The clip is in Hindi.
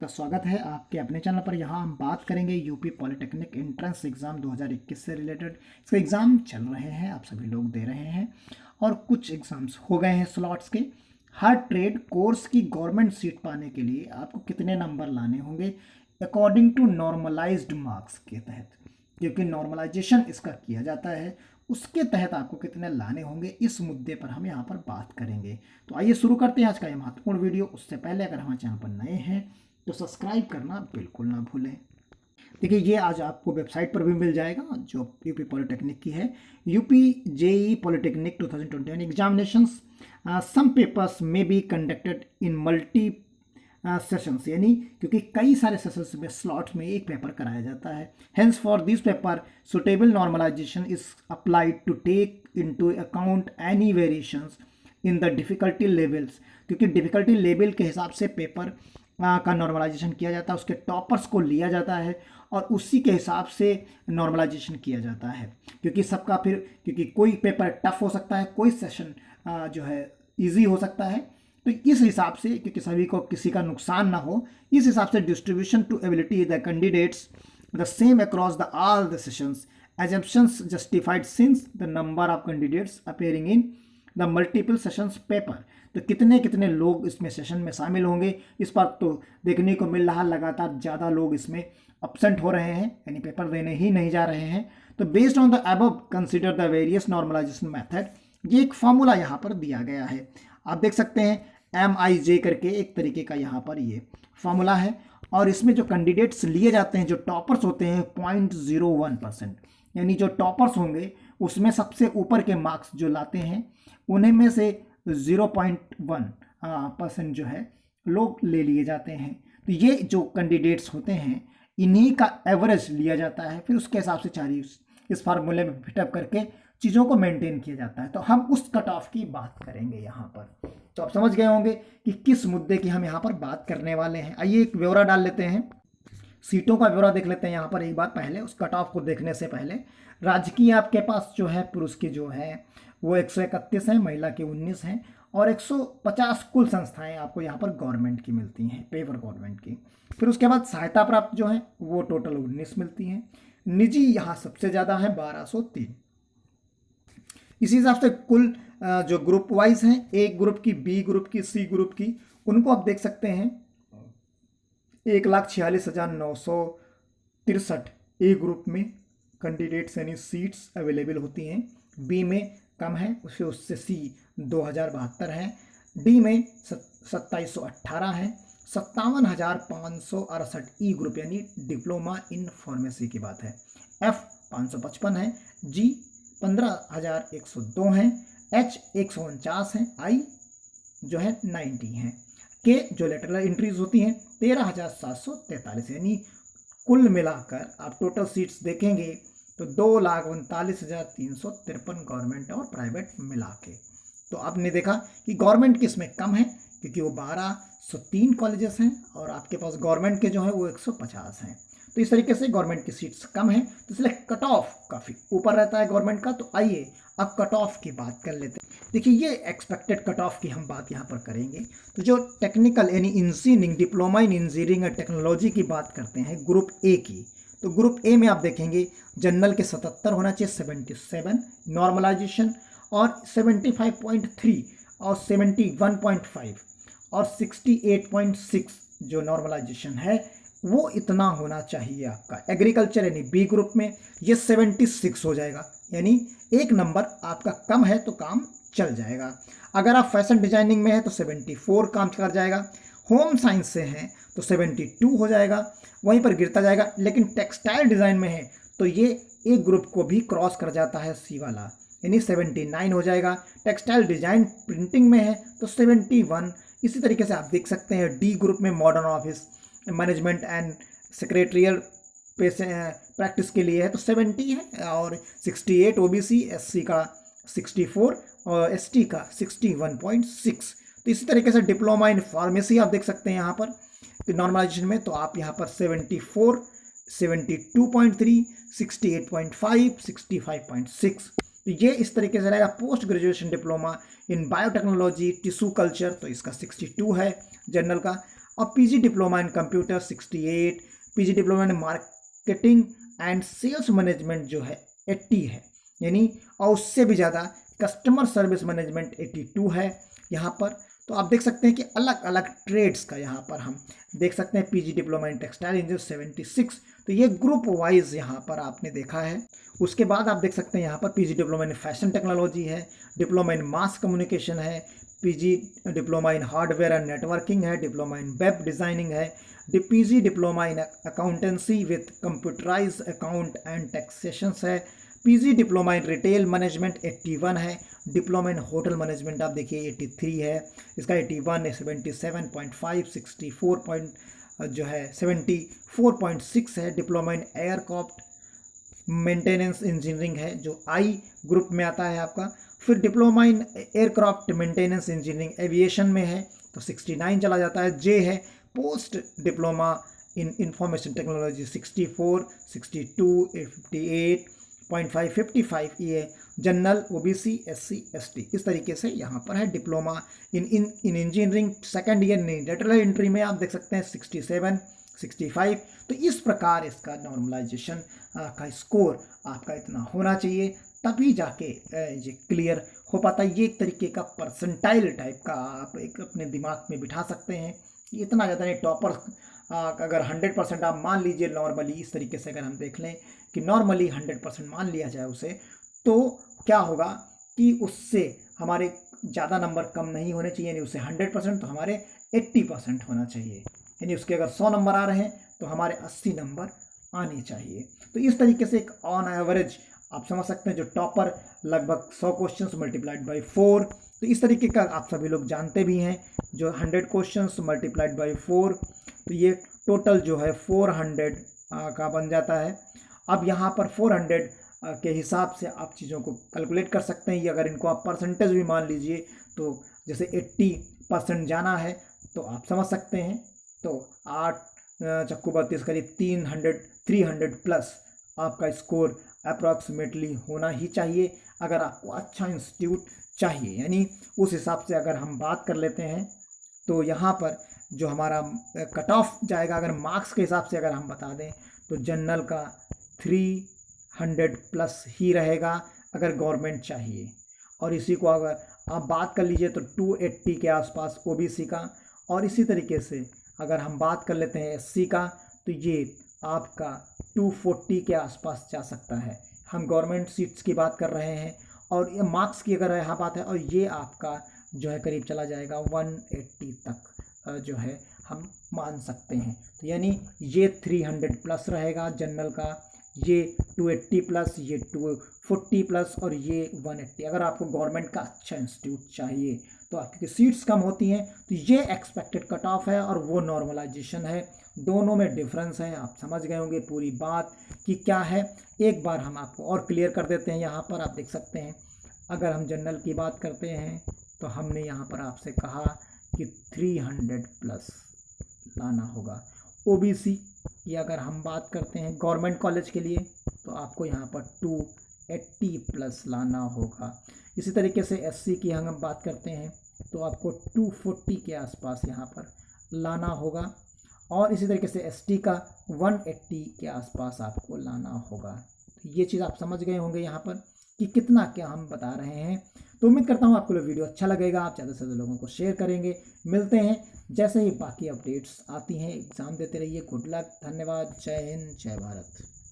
आपका स्वागत है आपके अपने चैनल पर। यहाँ हम बात करेंगे यूपी पॉलिटेक्निक एंट्रेंस एग्ज़ाम 2021 से रिलेटेड। इसके एग्ज़ाम चल रहे हैं, आप सभी लोग दे रहे हैं और कुछ एग्ज़ाम्स हो गए हैं स्लॉट्स के। हर ट्रेड कोर्स की गवर्नमेंट सीट पाने के लिए आपको कितने नंबर लाने होंगे अकॉर्डिंग टू नॉर्मलाइज्ड मार्क्स के तहत, क्योंकि नॉर्मलाइजेशन इसका किया जाता है, उसके तहत आपको कितने लाने होंगे, इस मुद्दे पर हम यहाँ पर बात करेंगे। तो आइए शुरू करते हैं आज का ये महत्वपूर्ण वीडियो। उससे पहले अगर हमारे चैनल पर नए हैं तो सब्सक्राइब करना बिल्कुल ना भूलें। देखिए, ये आज आपको वेबसाइट पर भी मिल जाएगा जो यूपी पॉलिटेक्निक की है। UP JE polytechnic 2021 examinations some papers में be conducted in multi sessions, यानी क्योंकि कई सारे सेशंस में स्लॉट्स में एक पेपर कराया जाता है। Hence for this paper suitable normalisation is applied to take into account any variations in the difficulty levels, क्योंकि डिफ़िकल्टी लेवल के हिसाब से पेपर का नॉर्मलाइजेशन किया जाता है, उसके टॉपर्स को लिया जाता है और उसी के हिसाब से नॉर्मलाइजेशन किया जाता है। क्योंकि सबका फिर क्योंकि कोई पेपर टफ हो सकता है, कोई सेशन जो है ईजी हो सकता है, तो इस हिसाब से क्योंकि सभी को किसी का नुकसान ना हो, इस हिसाब से distribution to ability the candidates the same across the all the sessions assumptions justified since the number of candidates appearing in the multiple sessions paper। तो कितने कितने लोग इसमें सेशन में शामिल होंगे, इस पर तो देखने को मिल रहा लगातार ज़्यादा लोग इसमें अपसेंट हो रहे हैं, यानी पेपर देने ही नहीं जा रहे हैं। तो based on the above consider the various normalisation method, ये एक फार्मूला यहाँ पर दिया गया है। आप देख सकते हैं MIJ करके एक तरीके का यहाँ पर ये फार्मूला है और इसमें जो कैंडिडेट्स लिए जाते हैं, जो टॉपर्स होते हैं 0.01%, यानी जो टॉपर्स होंगे उसमें सबसे ऊपर के मार्क्स जो लाते हैं उन्हें में से 0.1% जो है लोग ले लिए जाते हैं। तो ये जो कैंडिडेट्स होते हैं इन्हीं का एवरेज लिया जाता है, फिर उसके हिसाब से सारी इस फार्मूले में फिटअप करके चीज़ों को मेंटेन किया जाता है। तो हम उस कट ऑफ की बात करेंगे यहाँ पर। तो आप समझ गए होंगे कि किस मुद्दे की हम यहाँ पर बात करने वाले हैं। आइए एक ब्यौरा डाल लेते हैं, सीटों का ब्यौरा देख लेते हैं यहाँ पर एक बार पहले, उस कट ऑफ को देखने से पहले। राजकीय आपके पास जो है पुरुष की जो है वो 131 है, महिला के 19 हैं और 150 कुल संस्थाएं आपको यहाँ पर गवर्नमेंट की मिलती हैं, पेपर गवर्नमेंट की। फिर उसके बाद सहायता प्राप्त जो है वो टोटल 19 मिलती हैं। निजी यहाँ सबसे ज़्यादा है 1203। इसी हिसाब से कुल जो ग्रुप वाइज हैं, ए ग्रुप की, बी ग्रुप की, सी ग्रुप की, उनको आप देख सकते हैं 1,46,963 ए ग्रुप में कैंडिडेट्स यानी सीट्स अवेलेबल होती हैं। बी में कम है, उससे सी 2,072 है। डी में 2,718 है। 57,568 ई ग्रुप यानी डिप्लोमा इन फार्मेसी की बात है। एफ 555 है। जी 15,102 है। एच 149 है। आई जो है 90 है। के जो लेटरल एंट्रीज होती हैं 13,743, यानी कुल मिलाकर आप टोटल सीट्स देखेंगे तो 2,39,353 गवर्नमेंट और प्राइवेट मिला के। तो आपने देखा कि गवर्नमेंट किस में कम है, क्योंकि वो 1,203 कॉलेजेस हैं और आपके पास गवर्नमेंट के जो है वो 150 हैं। तो इस तरीके से गवर्नमेंट की सीट्स कम है, तो इसलिए कट ऑफ काफ़ी ऊपर रहता है गवर्नमेंट का। तो आइए अब कट ऑफ की बात कर लेते हैं। देखिए, ये एक्सपेक्टेड कट ऑफ की हम बात यहाँ पर करेंगे। तो जो टेक्निकल यानी इंजीनियरिंग, डिप्लोमा इन इंजीनियरिंग और टेक्नोलॉजी की बात करते हैं ग्रुप ए की, तो ग्रुप ए में आप देखेंगे जनरल के 77 होना चाहिए, 77 नॉर्मलाइजेशन, और 75.3 और 71.5 और 68.6 जो नॉर्मलाइजेशन है वो इतना होना चाहिए आपका। एग्रीकल्चर यानी बी ग्रुप में ये 76 हो जाएगा, यानी एक नंबर आपका कम है तो काम चल जाएगा। अगर आप फैशन डिजाइनिंग में है तो 74 काम कर जाएगा। होम साइंस से हैं तो 72 हो जाएगा, वहीं पर गिरता जाएगा। लेकिन टेक्सटाइल डिज़ाइन में है तो ये एक ग्रुप को भी क्रॉस कर जाता है, सी वाला, यानी 79 हो जाएगा। टेक्सटाइल डिजाइन प्रिंटिंग में है तो 71। इसी तरीके से आप देख सकते हैं डी ग्रुप में modern office management and secretarial practice के लिए है तो 70 है, और 68 ओबीसी, एससी का 64 और एसटी का 61.6। तो इसी तरीके से डिप्लोमा इन फार्मेसी आप देख सकते हैं यहाँ पर नॉर्मलाइजेशन में, तो आप यहाँ पर 74, 72.3, 68.5, 65.6। तो ये इस तरीके से रहेगा। Post graduation diploma in biotechnology tissue culture, तो इसका 62 है जनरल का। और PG diploma in computer 68, PG diploma in marketing and sales management जो है 80 है, यानी और उससे भी ज़्यादा कस्टमर सर्विस मैनेजमेंट 82 है यहाँ पर। तो आप देख सकते हैं कि अलग अलग ट्रेड्स का यहाँ पर हम देख सकते हैं। PG diploma in textile engineer 76, तो ये ग्रुप वाइज यहाँ पर आपने देखा है। उसके बाद आप देख सकते हैं यहाँ पर PG diploma in fashion technology है, डिप्लोमा इन मास कम्युनिकेशन है, PG diploma in hardware and networking है, डिप्लोमा इन वेब डिज़ाइनिंग है, PG diploma in accountancy with computerise account and taxations है, PG diploma in retail management 81 है, डिप्लोमा इन होटल मैनेजमेंट आप देखिए 83 है, इसका 81 है, 77.5, 64 जो है 74.6 है, diploma in aircraft maintenance engineering है जो आई ग्रुप में आता है आपका। फिर diploma in aircraft maintenance engineering aviation में है तो 69 चला जाता है। जे है post diploma in information technology 64, 62, 58.5, 55 ये जनरल, ओबीसी, एससी, एसटी, इस तरीके से यहाँ पर है। डिप्लोमा इन engineering second year lateral entry में आप देख सकते हैं 67, 65। तो इस प्रकार इसका नॉर्मलाइजेशन का स्कोर आपका इतना होना चाहिए, तभी जाके ये क्लियर हो पाता है। ये एक तरीके का परसेंटाइल टाइप का आप एक अपने दिमाग में बिठा सकते हैं। इतना ज़्यादा नहीं, टॉपर अगर 100% आप मान लीजिए नॉर्मली, इस तरीके से अगर हम देख लें कि नॉर्मली 100% मान लिया जाए उसे, तो क्या होगा कि उससे हमारे ज़्यादा नंबर कम नहीं होने चाहिए, यानी उससे 100% तो हमारे 80% होना चाहिए, यानी उसके अगर 100 नंबर आ रहे हैं तो हमारे 80 नंबर आने चाहिए। तो इस तरीके से एक ऑन एवरेज आप समझ सकते हैं, जो टॉपर लगभग 100 क्वेश्चंस मल्टीप्लाइड बाई 4, तो इस तरीके का आप सभी लोग जानते भी हैं, जो 100 क्वेश्चंस मल्टीप्लाइड बाई 4, तो ये टोटल जो है 400 का बन जाता है। अब यहाँ पर 400 के हिसाब से आप चीज़ों को कैलकुलेट कर सकते हैं। ये अगर इनको आप परसेंटेज भी मान लीजिए, तो जैसे 80% जाना है तो आप समझ सकते हैं, तो 8 चक्कू 32 करीब 300 प्लस आपका स्कोर अप्रॉक्सीमेटली होना ही चाहिए अगर आपको अच्छा इंस्टीट्यूट चाहिए। यानी उस हिसाब से अगर हम बात कर लेते हैं तो यहाँ पर जो हमारा कट ऑफ जाएगा, अगर मार्क्स के हिसाब से अगर हम बता दें तो जनरल का 300 प्लस ही रहेगा अगर गवर्नमेंट चाहिए, और इसी को अगर आप बात कर लीजिए तो 280 के आसपास ओबीसी का, और इसी तरीके से अगर हम बात कर लेते हैं एससी का तो ये आपका 240 के आसपास जा सकता है। हम गवर्नमेंट सीट्स की बात कर रहे हैं, और ये मार्क्स की अगर यहाँ बात है, और ये आपका जो है करीब चला जाएगा 180 तक जो है हम मान सकते हैं। तो यानी ये 300 प्लस रहेगा जनरल का, ये 280 प्लस, ये 240 प्लस, और ये 180। अगर आपको गवर्नमेंट का अच्छा इंस्टीट्यूट चाहिए तो आपकी सीट्स कम होती हैं, तो ये एक्सपेक्टेड कट ऑफ है और वो नॉर्मलाइजेशन है, दोनों में डिफरेंस है। आप समझ गए होंगे पूरी बात कि क्या है। एक बार हम आपको और क्लियर कर देते हैं। यहाँ पर आप देख सकते हैं, अगर हम जनरल की बात करते हैं तो हमने यहाँ पर आपसे कहा कि 300 प्लस लाना होगा। ओबीसी की अगर हम बात करते हैं गवर्नमेंट कॉलेज के लिए तो आपको यहाँ पर 280 प्लस लाना होगा। इसी तरीके से एससी की हम बात करते हैं तो आपको 240 के आसपास यहाँ पर लाना होगा, और इसी तरीके से एसटी का 180 के आसपास आपको लाना होगा। तो ये चीज़ आप समझ गए होंगे यहाँ पर कि कितना क्या हम बता रहे हैं। तो उम्मीद करता हूँ आपको वीडियो अच्छा लगेगा, आप ज़्यादा से ज़्यादा लोगों को शेयर करेंगे। मिलते हैं जैसे ही बाकी अपडेट्स आती हैं, एग्ज़ाम देते रहिए। गुड लक, धन्यवाद, जय हिंद, जय भारत।